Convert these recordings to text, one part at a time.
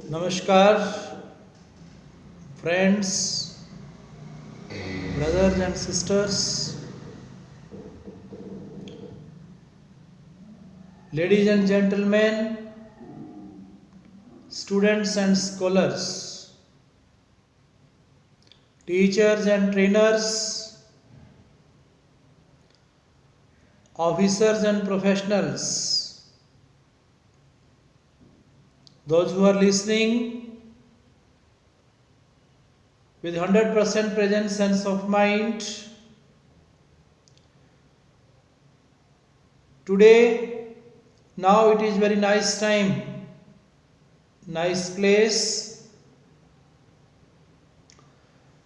Namaskar, friends, brothers and sisters, ladies and gentlemen, students and scholars, teachers and trainers, officers and professionals, those who are listening with 100% present sense of mind. Today, now it is very nice time, nice place.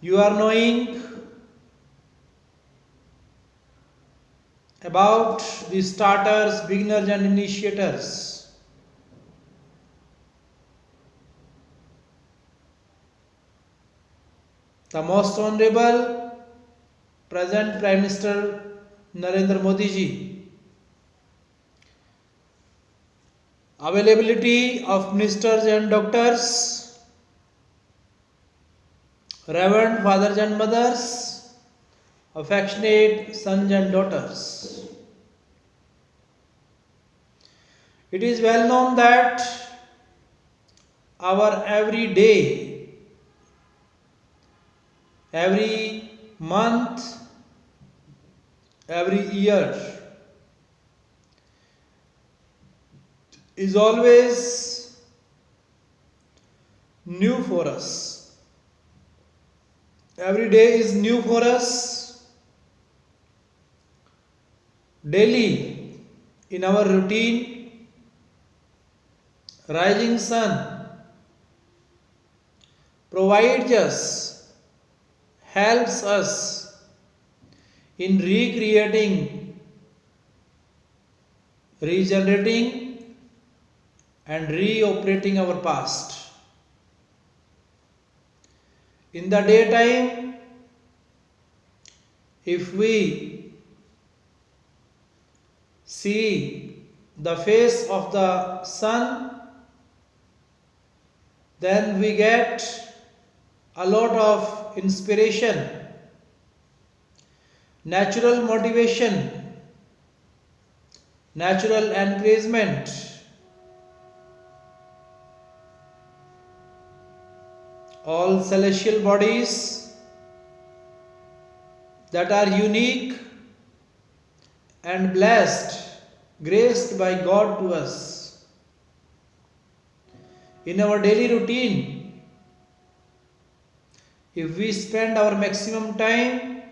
You are knowing about the starters, beginners and initiators. The most honorable present Prime Minister Narendra Modi ji, availability of ministers and doctors, reverend fathers and mothers, affectionate sons and daughters. It is well known that our every day, every month, every year is always new for us. Every day is new for us. Daily in our routine, rising sun provides us, helps us in recreating, regenerating and reoperating our past. In the daytime, if we see the face of the sun, then we get a lot of inspiration, natural motivation, natural encouragement. All celestial bodies that are unique and blessed, graced by God to us. In our daily routine, if we spend our maximum time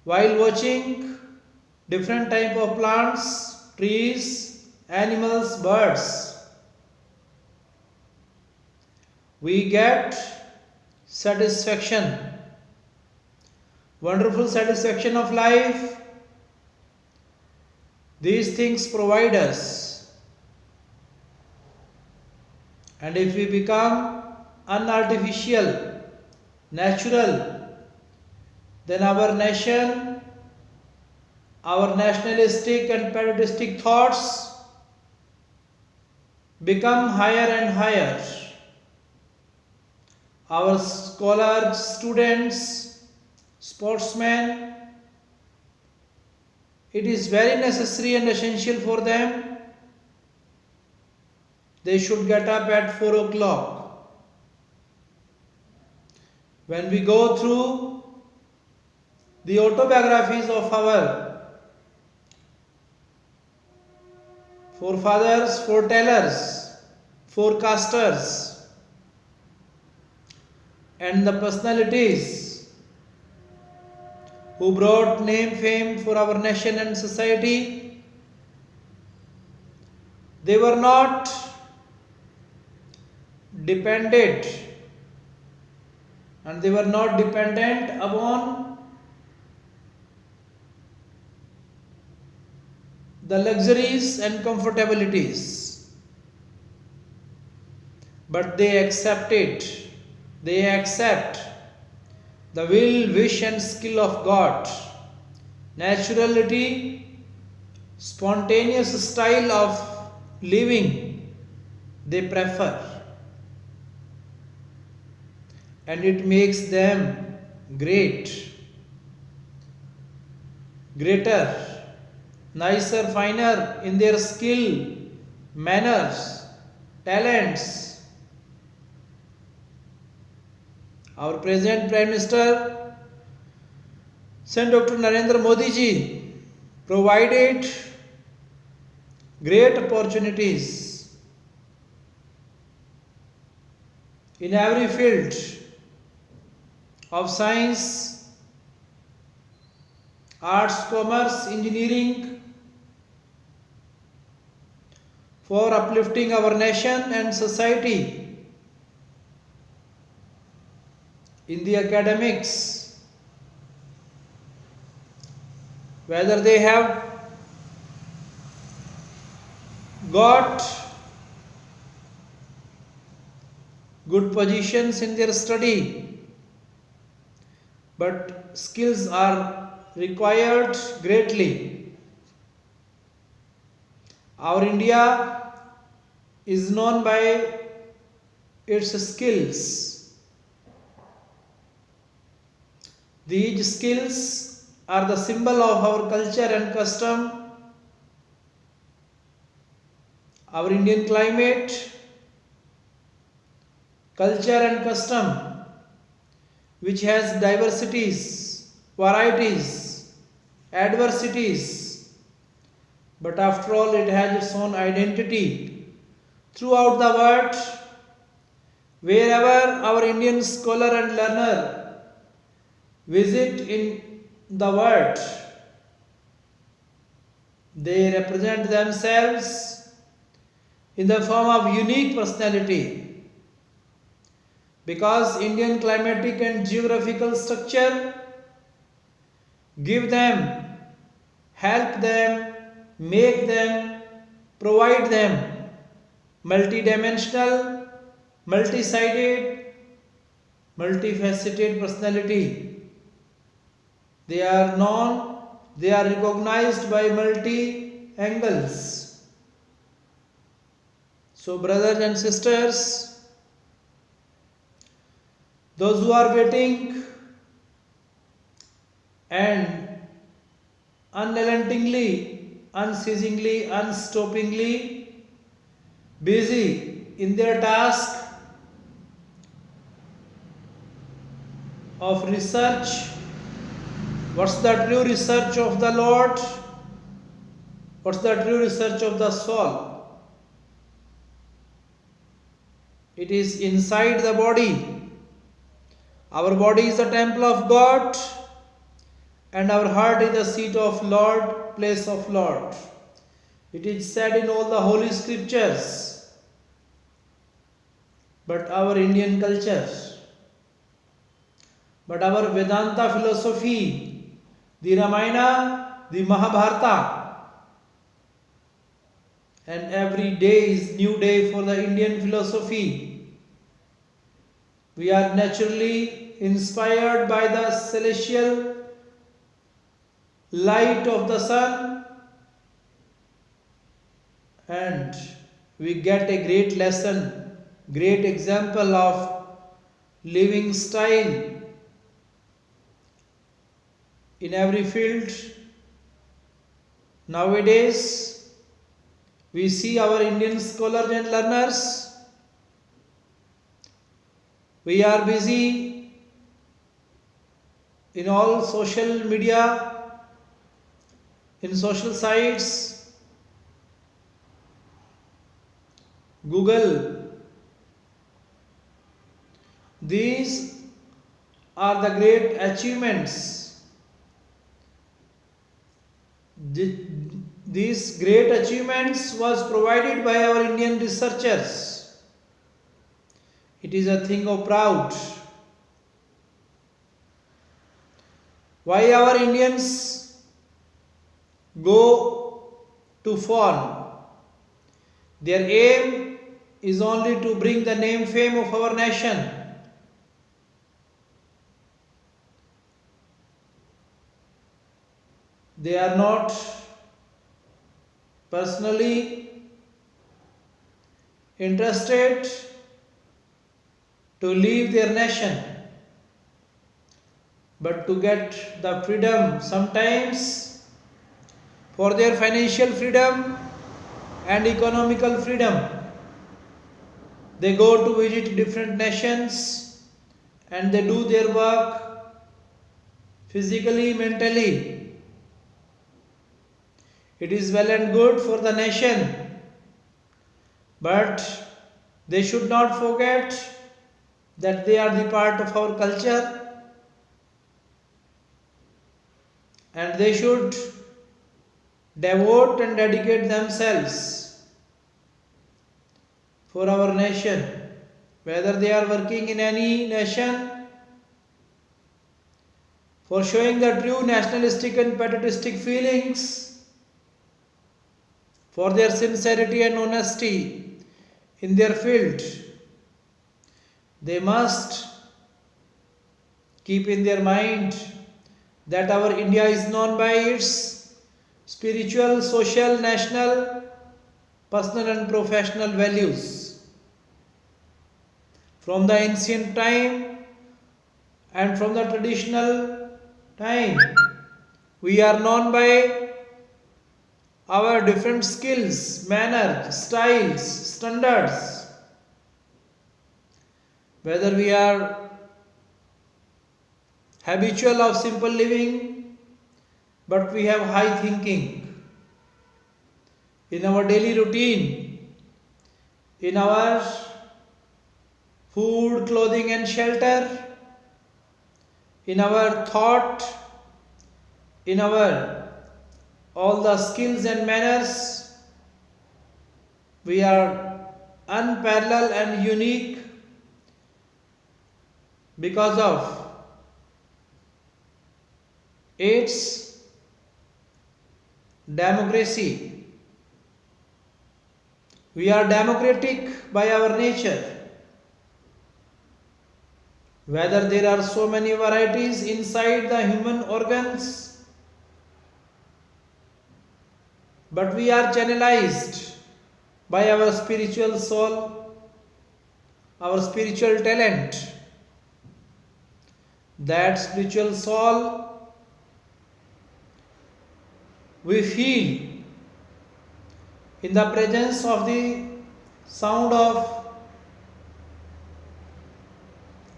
while watching different type of plants, trees, animals, birds, we get satisfaction, wonderful satisfaction of life. These things provide us. And if we become unartificial, natural, then our nation, our nationalistic and patriotistic thoughts become higher and higher. Our scholars, students, sportsmen, it is very necessary and essential for them. They should get up at 4 o'clock. When we go through the autobiographies of our forefathers, foretellers, forecasters, and the personalities who brought name, fame for our nation and society, they were not dependent and they were not dependent upon the luxuries and comfortabilities, but they accept the will, wish and skill of God, naturality, spontaneous style of living, they prefer, and it makes them greater, nicer, finer in their skill, manners, talents. Our present Prime Minister, Saint Dr. Narendra Modi ji, provided great opportunities in every field of science, arts, commerce, engineering, for uplifting our nation and society. In the academics, whether they have got good positions in their study, but skills are required greatly. Our India is known by its skills. These skills are the symbol of our culture and custom, our Indian climate, culture and custom, which has diversities, varieties, adversities, but after all it has its own identity throughout the world. Wherever our Indian scholar and learner visit in the world, they represent themselves in the form of unique personality, because Indian climatic and geographical structure give them, help them, make them, provide them multidimensional, multi-sided, multifaceted personality. They are known, they are recognized by multi angles. So, brothers and sisters, those who are waiting and unrelentingly, unceasingly, unstoppingly busy in their task of research. What's the true research of the Lord? What's the true research of the soul? It is inside the body. Our body is the temple of God, and our heart is the seat of Lord, place of Lord. It is said in all the holy scriptures. But our Indian culture, but our Vedanta philosophy, the Ramayana, the Mahabharata, and every day is new day for the Indian philosophy. We are naturally inspired by the celestial light of the sun, and we get a great lesson, great example of living style in every field. Nowadays, we see our Indian scholars and learners. We are busy in all social media, in social sites, Google. These are the great achievements. These great achievements was provided by our Indian researchers. It is a thing of proud. Why our Indians go to foreign? Their aim is only to bring the name fame of our nation. They are not personally interested to leave their nation, but to get the freedom, sometimes for their financial freedom and economical freedom, they go to visit different nations and they do their work physically, mentally. It is well and good for the nation, but they should not forget that they are the part of our culture, and they should devote and dedicate themselves for our nation, whether they are working in any nation, for showing the true nationalistic and patriotistic feelings, for their sincerity and honesty in their field. They must keep in their mind that our India is known by its spiritual, social, national, personal and professional values. From the ancient time and from the traditional time, we are known by our different skills, manners, styles, standards. Whether we are habitual of simple living, but we have high thinking in our daily routine, in our food, clothing and shelter, in our thought, in our all the skills and manners. We are unparalleled and unique because of its democracy. We are democratic by our nature. Whether there are so many varieties inside the human organs, but we are channelized by our spiritual soul, our spiritual talent. That spiritual soul we feel in the presence of the sound of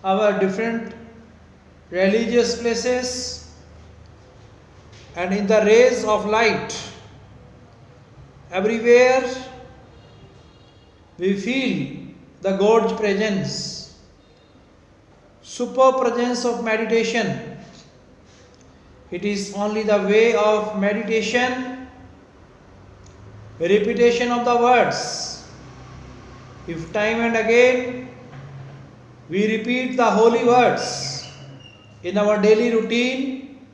our different religious places and in the rays of light. Everywhere we feel the God's presence, super presence of meditation. It is only the way of meditation, repetition of the words. If time and again we repeat the holy words in our daily routine,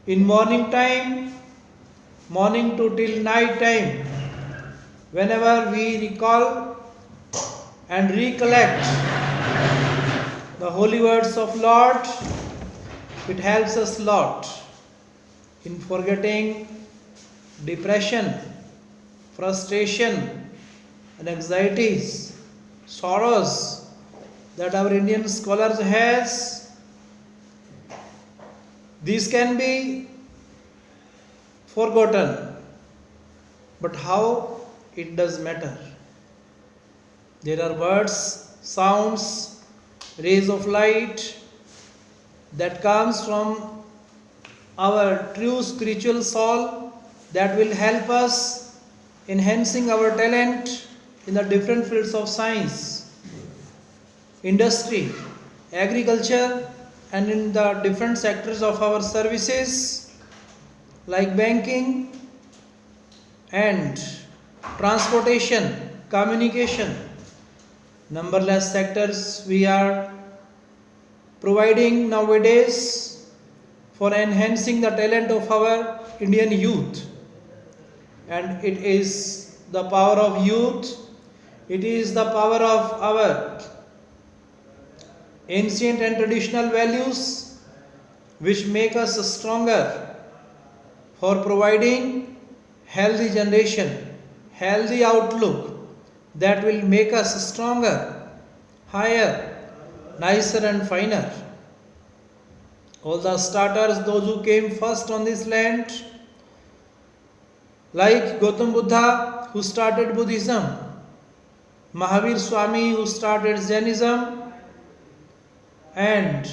in morning time, morning to till night time, whenever we recall and recollect the holy words of Lord, it helps us a lot in forgetting depression, frustration and anxieties, sorrows that our Indian scholars has. These can be forgotten, but how it does matter. There are words, sounds, rays of light that comes from our true spiritual soul that will help us enhancing our talent in the different fields of science, industry, agriculture and in the different sectors of our services like banking and transportation, communication. Numberless sectors we are providing nowadays for enhancing the talent of our Indian youth. And it is the power of youth, it is the power of our ancient and traditional values which make us stronger for providing healthy generation, healthy outlook, that will make us stronger, higher, nicer and finer. All the starters, those who came first on this land, like Gautam Buddha who started Buddhism, Mahavir Swami who started Jainism, and